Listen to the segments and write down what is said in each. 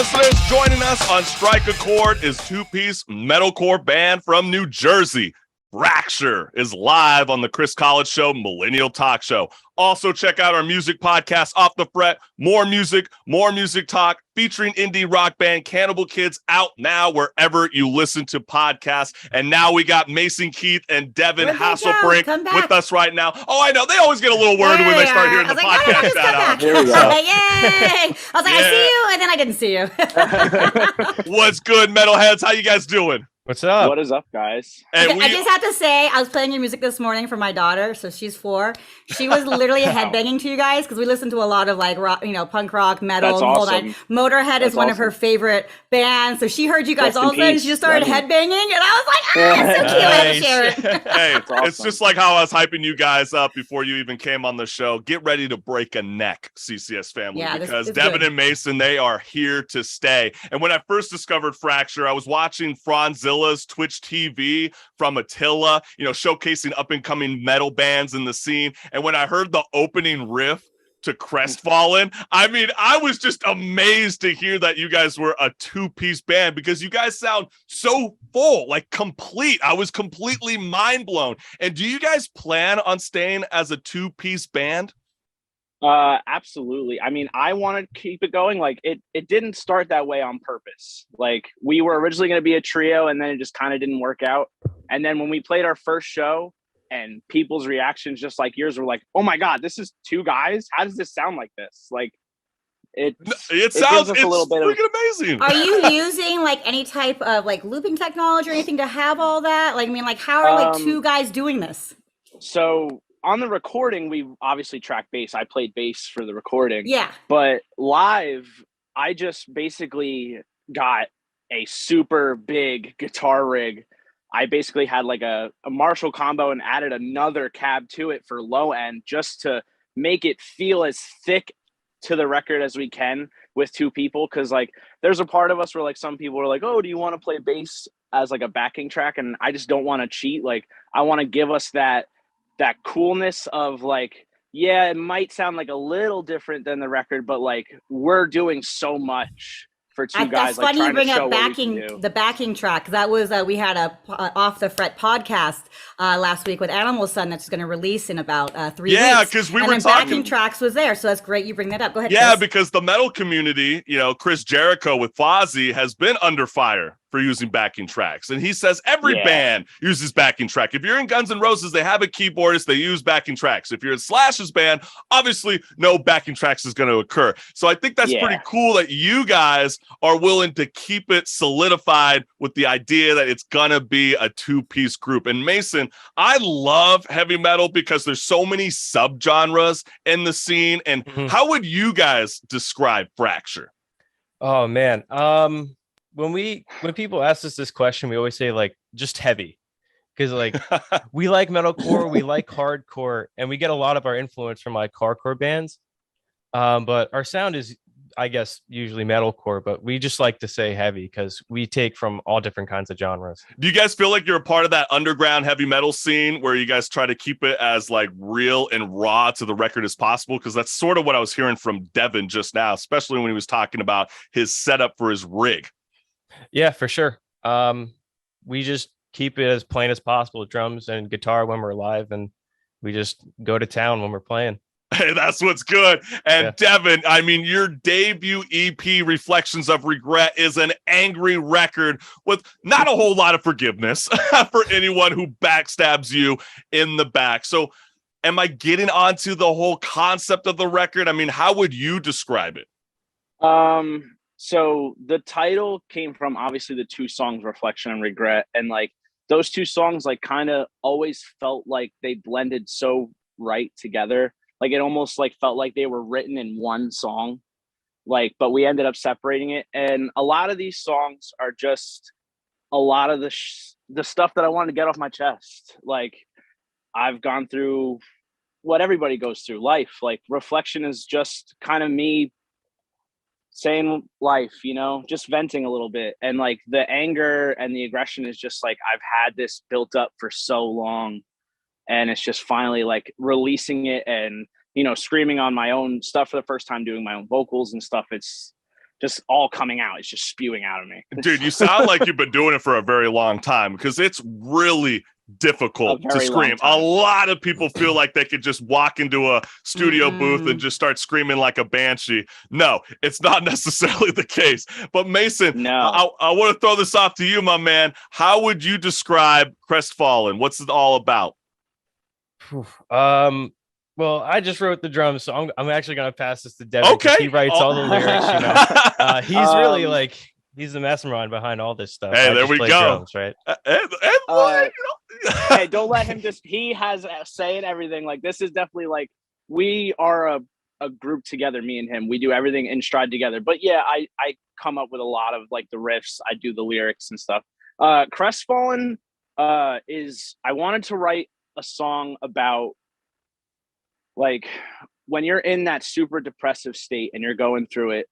listeners. Joining us on Strike a Chord is two-piece metalcore band from New Jersey. Fracture is live on the Chris College Show Millennial Talk Show. Also, check out our music podcast, Off the Fret. More music talk, featuring indie rock band Cannibal Kids, out now wherever you listen to podcasts. And now we got Mason Keith and Devin Hasselbrink with us right now. Oh, I know. They always get a little worried when they start hearing the podcast shout-out. Here we go. Yay! I was like, I see you, and then I didn't see you. What's good, metalheads? How you guys doing? What's up? What is up, guys? Okay, I just have to say, I was playing your music this morning for my daughter, so she's 4. She was literally headbanging to you guys because we listen to a lot of like rock, punk rock, metal, That's awesome. Motorhead is one of her favorite bands, so she heard you guys all of a sudden. She just started headbanging, and I was like, so cute. I had to share it. Hey, awesome. It's just like how I was hyping you guys up before you even came on the show. Get ready to break a neck, CCS family, because Devin and Mason, they are here to stay. And when I first discovered Fracture, I was watching Franzilla's Twitch TV from Attila, showcasing up-and-coming metal bands in the scene. And when I heard the opening riff to Crestfallen, I was just amazed to hear that you guys were a two-piece band, because you guys sound so full, like complete. I was completely mind blown. And do you guys plan on staying as a two-piece band? Absolutely. I want to keep it going. Like it didn't start that way on purpose. Like we were originally going to be a trio, and then it just kind of didn't work out. And then when we played our first show and people's reactions, just like yours, were like, oh my God, this is 2 guys. How does this sound like this? Like it sounds it's a little bit freaking amazing. Are you using like any type of like looping technology or anything to have all that? Like, how are like 2 guys doing this? So on the recording, we obviously track bass. I played bass for the recording. Yeah. But live, I just basically got a super big guitar rig. I basically had like a Marshall combo and added another cab to it for low end, just to make it feel as thick to the record as we can with 2 people. Cause like there's a part of us where like some people are like, oh, do you want to play bass as like a backing track? And I just don't want to cheat. Like I want to give us that coolness of like, yeah, it might sound like a little different than the record, but like we're doing so much for 2 guys. That's funny you bring up the backing track. That was we had a Off the Fret podcast last week with Animal Sun that's going to release in about 3 weeks. Yeah, because we were talking. Backing tracks was there, so that's great you bring that up. Go ahead. Yeah, Chris. because the metal community, Chris Jericho with Fozzy has been under fire for using backing tracks. And he says every band uses backing track. If you're in Guns N' Roses, they have a keyboardist, they use backing tracks. If you're in Slash's band, obviously no backing tracks is going to occur. So I think that's pretty cool that you guys are willing to keep it solidified with the idea that it's going to be a 2-piece group. And Mason, I love heavy metal because there's so many subgenres in the scene. And how would you guys describe Fracture? Oh man. When people ask us this question, we always say like just heavy, because like we like metalcore, we like hardcore, and we get a lot of our influence from like hardcore bands. But our sound is, I guess, usually metalcore, but we just like to say heavy because we take from all different kinds of genres. Do you guys feel like you're a part of that underground heavy metal scene where you guys try to keep it as like real and raw to the record as possible? Because that's sort of what I was hearing from Devin just now, especially when he was talking about his setup for his rig. Yeah, for sure. We just keep it as plain as possible, drums and guitar when we're live, and we just go to town when we're playing. Hey, that's what's good. And Devin, your debut EP, Reflections of Regret, is an angry record with not a whole lot of forgiveness for anyone who backstabs you in the back. So am I getting onto the whole concept of the record? How would you describe it? So the title came from obviously the 2 songs, Reflection and Regret. And like those 2 songs, like kind of always felt like they blended so right together. Like it almost like felt like they were written in one song, like, but we ended up separating it. And a lot of these songs are just a lot of the stuff that I wanted to get off my chest. Like I've gone through what everybody goes through, life. Like Reflection is just kind of me saying life, just venting a little bit. And like the anger and the aggression is just like, I've had this built up for so long, and it's just finally like releasing it and, screaming on my own stuff for the first time, doing my own vocals and stuff. It's just all coming out. It's just spewing out of me. Dude, you sound like you've been doing it for a very long time, because it's really difficult to scream. A lot of people feel like they could just walk into a studio booth and just start screaming like a banshee. No, it's not necessarily the case. But Mason, I want to throw this off to you, my man. How would you describe Crestfallen? What's it all about? Well, I just wrote the drums, so I'm actually going to pass this to Devin. Okay. He writes all the lyrics, he's really like, he's the mastermind behind all this stuff. Hey, there we go. Drums, right? Hey, don't let him he has a say in everything. Like, this is definitely like, we are a group together, me and him. We do everything in stride together. But yeah, I come up with a lot of like the riffs. I do the lyrics and stuff. Crestfallen I wanted to write a song about, like, when you're in that super depressive state and you're going through it,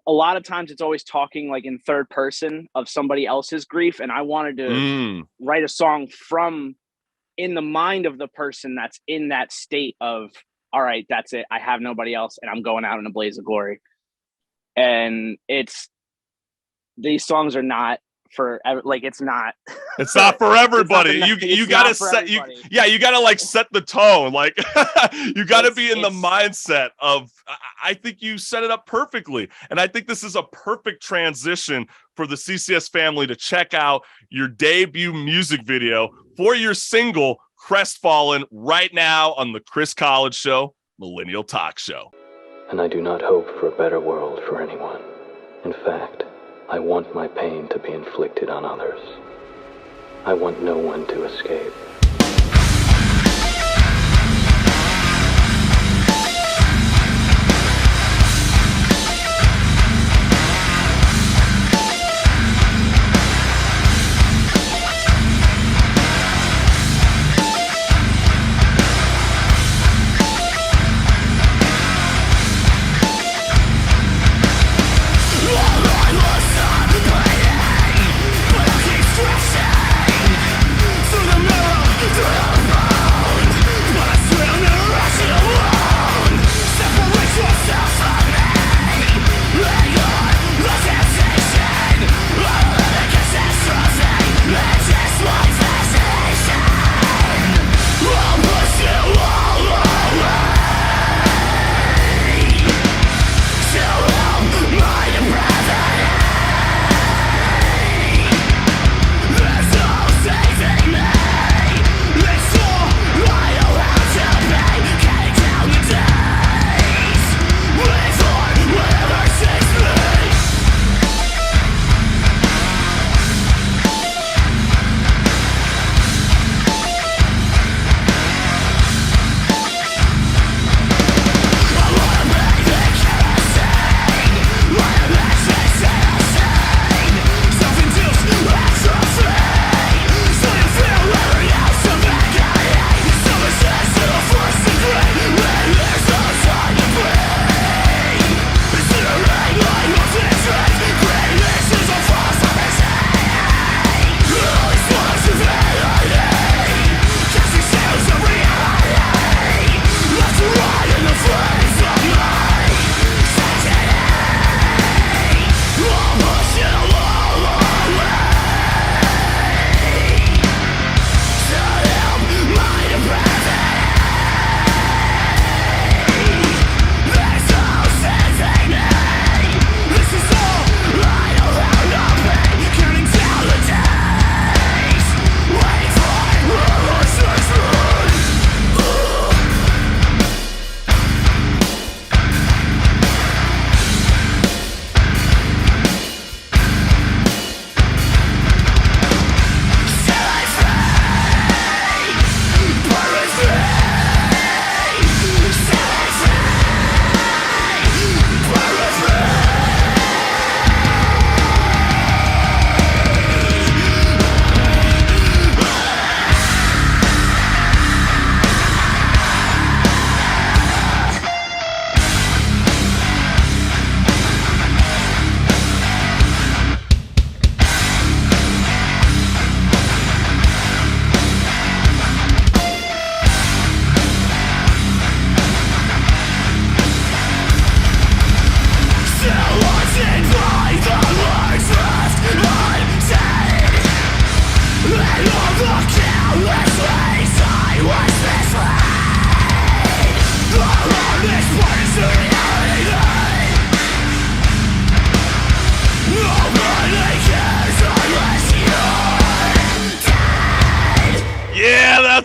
a lot of times it's always talking like in third person of somebody else's grief. And I wanted to write a song from in the mind of the person that's in that state of, all right, that's it. I have nobody else and I'm going out in a blaze of glory. And these songs are not for, like, it's not for everybody. You gotta set you gotta like set the tone. Like, you gotta be in the mindset of, I think you set it up perfectly. And I think this is a perfect transition for the CCS family to check out your debut music video for your single Crestfallen right now on the Chris College Show, Millennial Talk Show. And I do not hope for a better world for anyone. In fact, I want my pain to be inflicted on others. I want no one to escape. Through the mirror,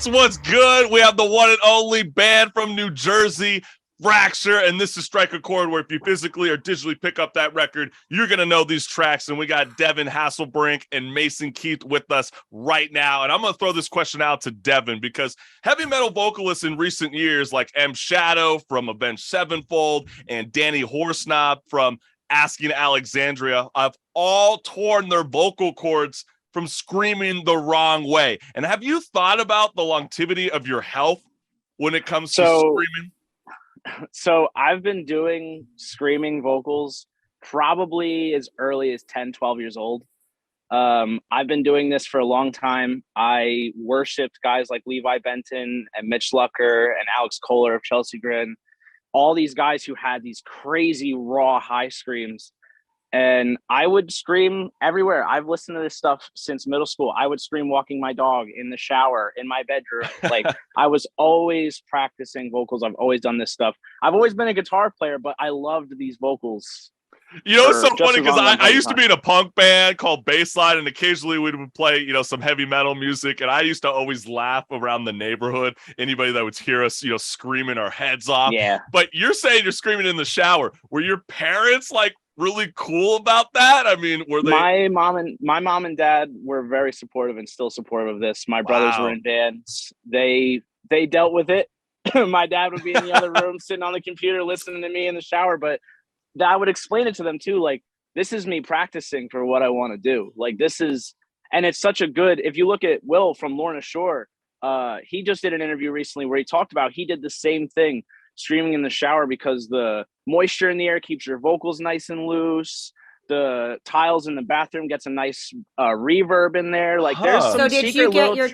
That's what's good. We have the one and only band from New Jersey, Fracture, and this is Strike a Chord, where if you physically or digitally pick up that record, you're going to know these tracks. And we got Devin Hasselbrink and Mason Keith with us right now. And I'm going to throw this question out to Devin, because heavy metal vocalists in recent years, like M. Shadow from Avenged Sevenfold and Danny Horsnob from Asking Alexandria, have all torn their vocal cords from screaming the wrong way. And have you thought about the longevity of your health when it comes to screaming? So I've been doing screaming vocals probably as early as 10, 12 years old. I've been doing this for a long time. I worshipped guys like Levi Benton and Mitch Lucker and Alex Kohler of Chelsea Grin, all these guys who had these crazy raw high screams. And I would scream everywhere. I've listened to this stuff since middle school. I would scream walking my dog, in the shower, in my bedroom. Like, I was always practicing vocals. I've always done this stuff. I've always been a guitar player, but I loved these vocals. You know, it's so funny because I used to be in a punk band called Baseline, and occasionally we would play, you know, some heavy metal music. And I used to always laugh around the neighborhood. Anybody that would hear us, you know, screaming our heads off. Yeah. But you're saying you're screaming in the shower. Were your parents like really cool about that? I mean, were they? My mom and dad were very supportive and still supportive of this. My brothers were in bands. They dealt with it. My dad would be in the other room sitting on the computer listening to me in the shower, but I would explain it to them too. Like, this is me practicing for what I want to do. Like, this is, and it's such a good, if you look at Will from Lorna Shore, he just did an interview recently where he talked about, he did the same thing, screaming in the shower, because the moisture in the air keeps your vocals nice and loose. The tiles in the bathroom gets a nice reverb in there. Like, there's some did you get your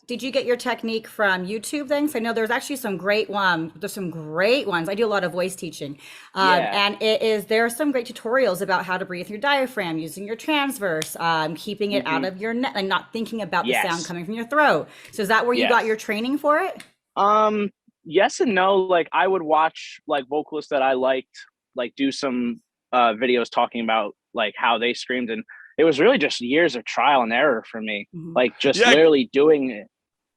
did you get your technique from YouTube then? So I know there's actually some great ones. There's some great ones. I do a lot of voice teaching, and there are some great tutorials about how to breathe through diaphragm, using your transverse, keeping it out of your neck, and not thinking about the sound coming from your throat. So is that where you got your training for it? Yes and no. Like, I would watch like vocalists that I liked, like, do some videos talking about like how they screamed, and it was really just years of trial and error for me. Like, just literally doing it.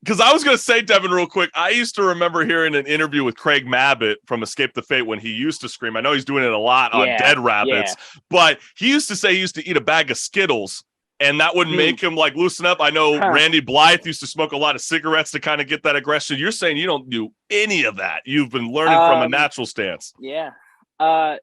Because I was going to say, Devin, real quick, I used to remember hearing an interview with Craig Mabbitt from Escape the Fate when he used to scream. I know he's doing it a lot on Dead Rabbits, but he used to say he used to eat a bag of Skittles, and that would make him like loosen up. I know Randy Blythe used to smoke a lot of cigarettes to kind of get that aggression. You're saying you don't do any of that. You've been learning from a natural stance. Yeah.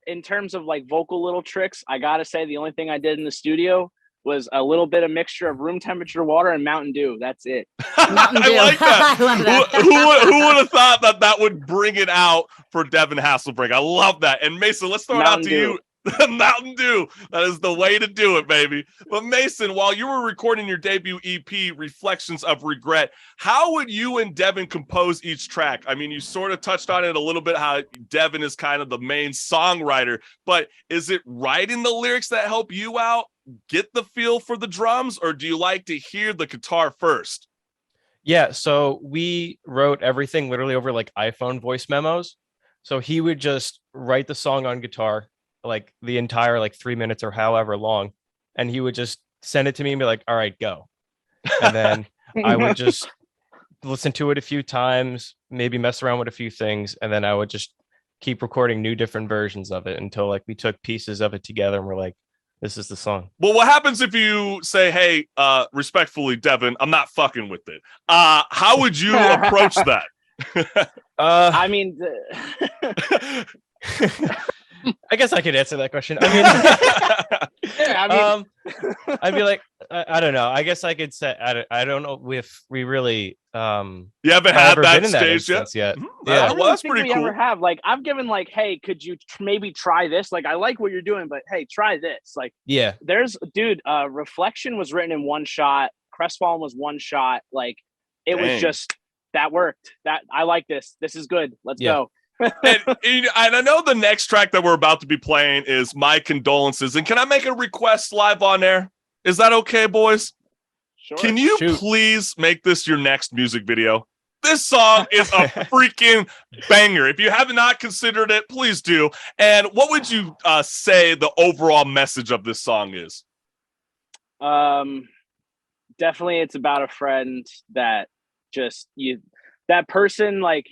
In terms of like vocal little tricks, I gotta say the only thing I did in the studio was a little bit of mixture of room temperature water and Mountain Dew. That's it. Mountain Dew. I like that. I love that. Who would have thought that would bring it out for Devin Hasselbrink? I love that. And Mason, let's throw it out to you. Mountain Dew. That is the way to do it, baby. But Mason, while you were recording your debut EP, Reflections of Regret, how would you and Devin compose each track? I mean, you sort of touched on it a little bit, how Devin is kind of the main songwriter, but is it writing the lyrics that help you out, get the feel for the drums, or do you like to hear the guitar first? Yeah, so we wrote everything literally over like iPhone voice memos. So he would just write the song on guitar, like the entire like 3 minutes or however long, and he would just send it to me and be like, all right, go. And then I would just listen to it a few times, maybe mess around with a few things, and then I would just keep recording new different versions of it until like we took pieces of it together and we're like, this is the song. Well, what happens if you say, hey, respectfully, Devin, I'm not fucking with it? How would you approach that? I mean, I guess I could answer that question. I mean, I'd be like, I don't know. I guess I could say, I don't know if we really, you haven't had that stage yet? Mm-hmm. Yeah, I well, that's think pretty we cool. ever have. Like, I've given like, hey, could you maybe try this? Like, I like what you're doing, but hey, try this. Like, yeah, there's, dude, Reflection was written in one shot. Crestfallen was one shot. Like, it was just, that worked. That I like this. This is good. Let's go. and I know the next track that we're about to be playing is My Condolences. And can I make a request live on air? Is that okay, boys? Sure. Can you please make this your next music video? This song is a freaking banger. If you have not considered it, please do. And what would you say the overall message of this song is? Definitely it's about a friend that just that person like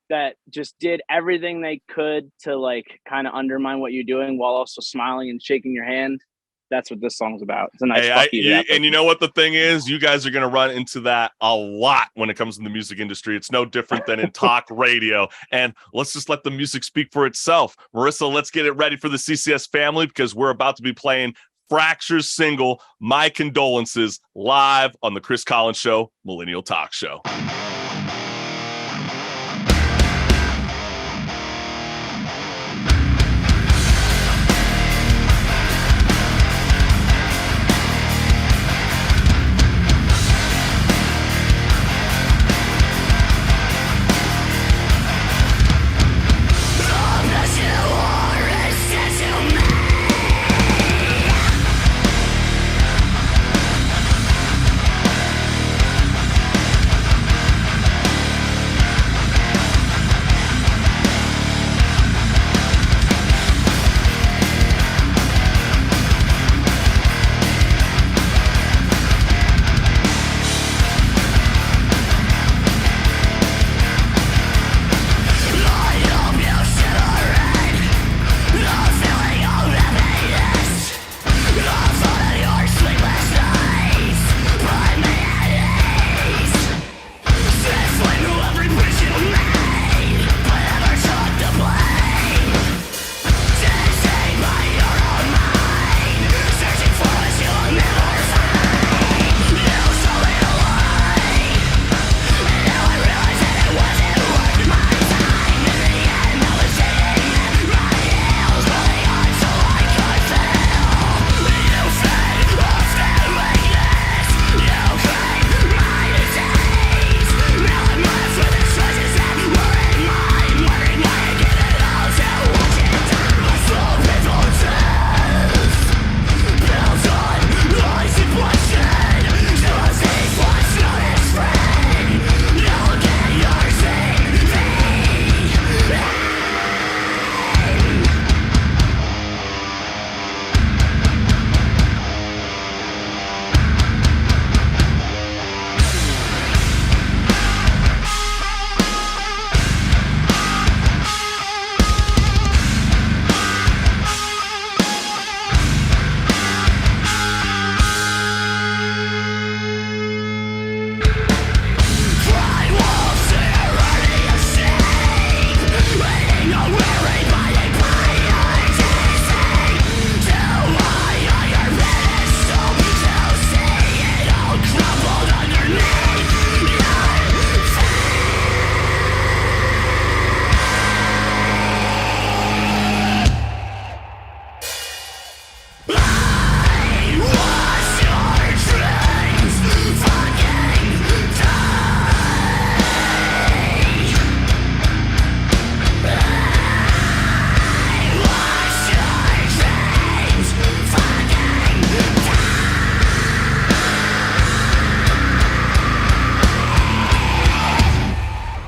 that just did everything they could to like kind of undermine what you're doing while also smiling and shaking your hand. That's what this song's about. It's a nice fuck you to that person. And you know what the thing is? You guys are going to run into that a lot when it comes to the music industry. It's no different than in talk radio. And let's just let the music speak for itself. Marissa, let's get it ready for the CCS family because we're about to be playing Fracture's single, My Condolences, live on the Chris Collins Show, Millennial Talk Show.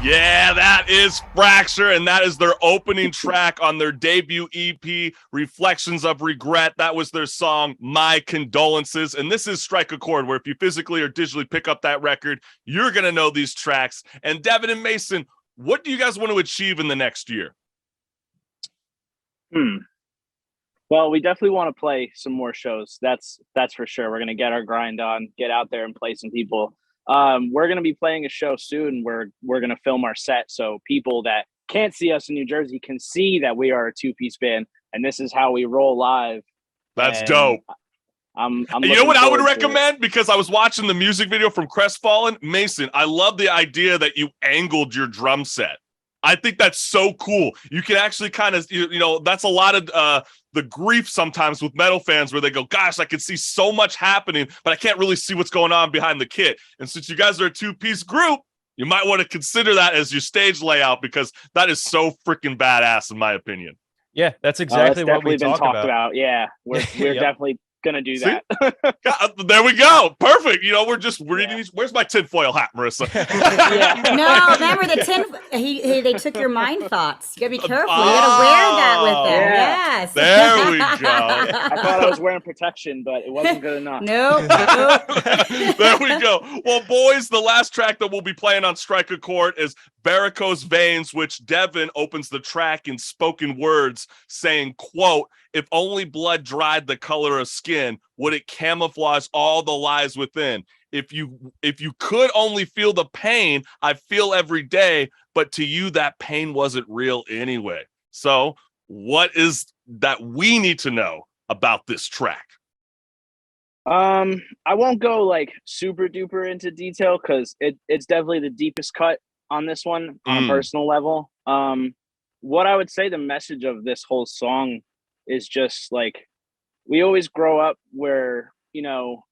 Yeah, that is Fracture, and that is their opening track on their debut EP, Reflections of Regret. That was their song, My Condolences. And this is Strike a Chord, where if you physically or digitally pick up that record, you're going to know these tracks. And Devin and Mason, what do you guys want to achieve in the next year? Well, we definitely want to play some more shows. That's for sure. We're going to get our grind on, get out there and play some people. We're going to be playing a show soon where we're going to film our set so people that can't see us in New Jersey can see that we are a two-piece band, and this is how we roll live. That's dope. I'm you know what I would recommend? Because I was watching the music video from Crestfallen. Mason, I love the idea that you angled your drum set. I think that's so cool. You can actually kind of, you know, that's a lot of the grief sometimes with metal fans where they go, gosh, I can see so much happening, but I can't really see what's going on behind the kit. And since you guys are a two-piece group, you might want to consider that as your stage layout because that is so freaking badass in my opinion. Yeah, that's exactly what we been talked about. Yeah, we're definitely gonna do See? that. There we go. Perfect. You know, we're reading. Where's my tinfoil hat, Marissa? No, remember the they took your mind thoughts. You gotta be careful. You gotta wear that with them. Yeah. Yes. There we go. I thought I was wearing protection, but it wasn't good enough. Nope. There we go. Well, boys, the last track that we'll be playing on Strike a Chord is Varicose Veins, which Devin opens the track in spoken words saying, quote, "If only blood dried the color of skin, would it camouflage all the lies within? If you could only feel the pain I feel every day, but to you that pain wasn't real anyway." So what is that we need to know about this track? I won't go like super duper into detail because it's definitely the deepest cut on this one on a personal level. What I would say the message of this whole song is just like, we always grow up where, you know,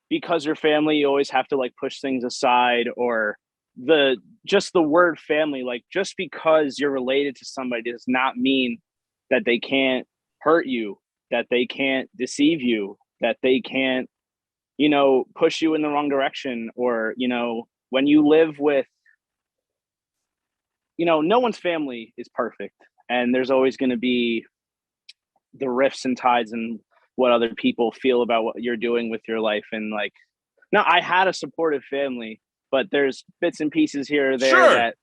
because you're family, you always have to like push things aside, or the word family, like just because you're related to somebody does not mean that they can't hurt you, that they can't deceive you, that they can't, you know, push you in the wrong direction. Or, you know, when you live with, you know, no one's family is perfect, and there's always going to be the rifts and tides and what other people feel about what you're doing with your life. And like, no, I had a supportive family, but there's bits and pieces here or there that,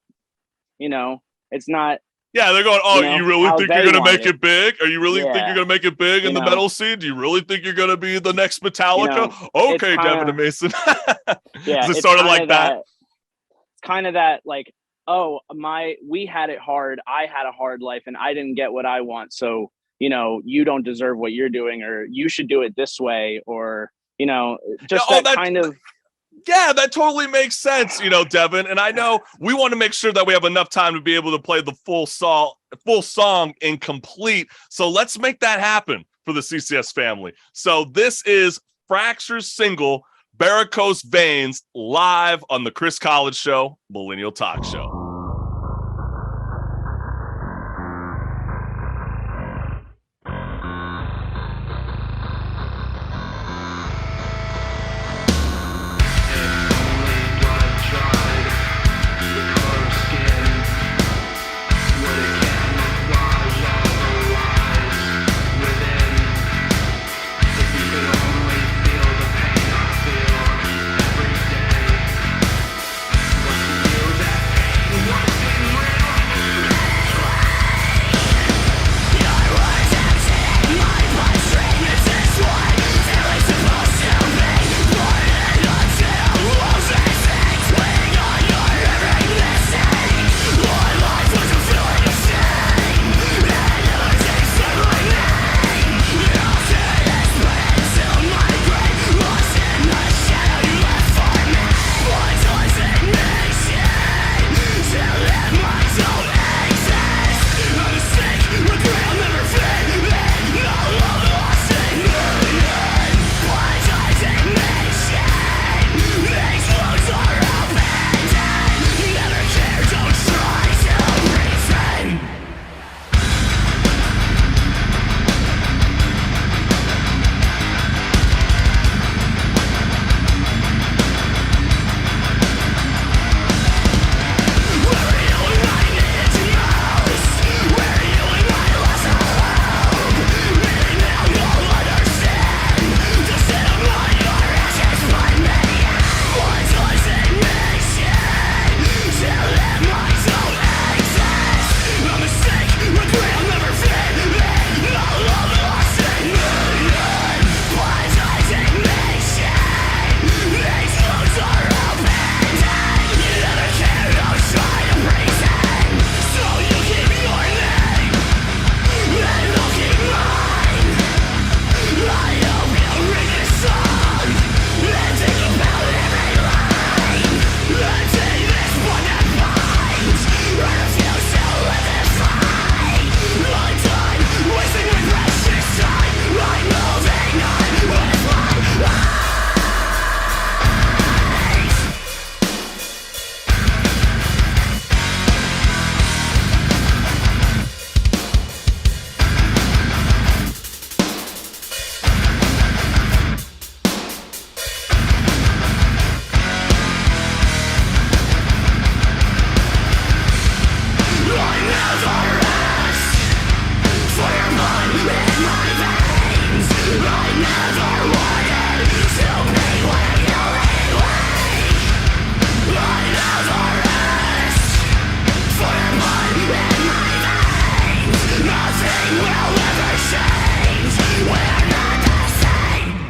you know, it's not. Yeah, they're going, oh, you really think you're going to make it big? Are you really think you're going to make it big in the metal scene? Do you really think you're going to be the next Metallica? Okay, Devin and Mason. Yeah, it's sort of like that. It's kind of that, like, oh, we had it hard. I had a hard life and I didn't get what I want. So, you know, you don't deserve what you're doing, or you should do it this way, or, you know, just that kind of. Yeah, that totally makes sense, you know, Devin. And I know we want to make sure that we have enough time to be able to play the full song incomplete. So let's make that happen for the CCS family. So this is Fracture's single, Varicose Veins, live on the Chris College Show, Millennial Talk Show.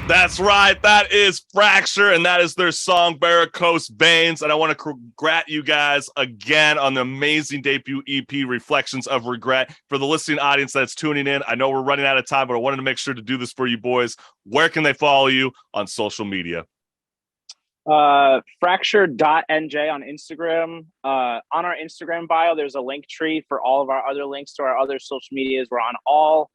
That's right. That is Fracture, and that is their song Varicose Veins. And I want to congrat you guys again on the amazing debut EP, Reflections of Regret. For the listening audience that's tuning in, I know we're running out of time, but I wanted to make sure to do this for you boys. Where can they follow you on social media? Fracture.nj on Instagram. On our Instagram bio, there's a link tree for all of our other links to our other social medias. We're on all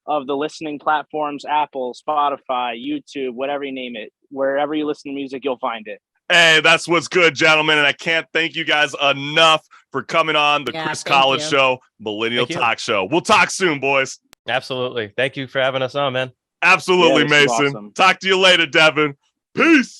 of the listening platforms, Apple, Spotify, YouTube, whatever you name it. Wherever you listen to music, you'll find it. Hey, that's what's good, gentlemen. And I can't thank you guys enough for coming on the Chris College Show, Millennial Talk Show. We'll talk soon, boys. Absolutely. Thank you for having us on, man. Absolutely, Mason. Awesome. Talk to you later, Devin. Peace.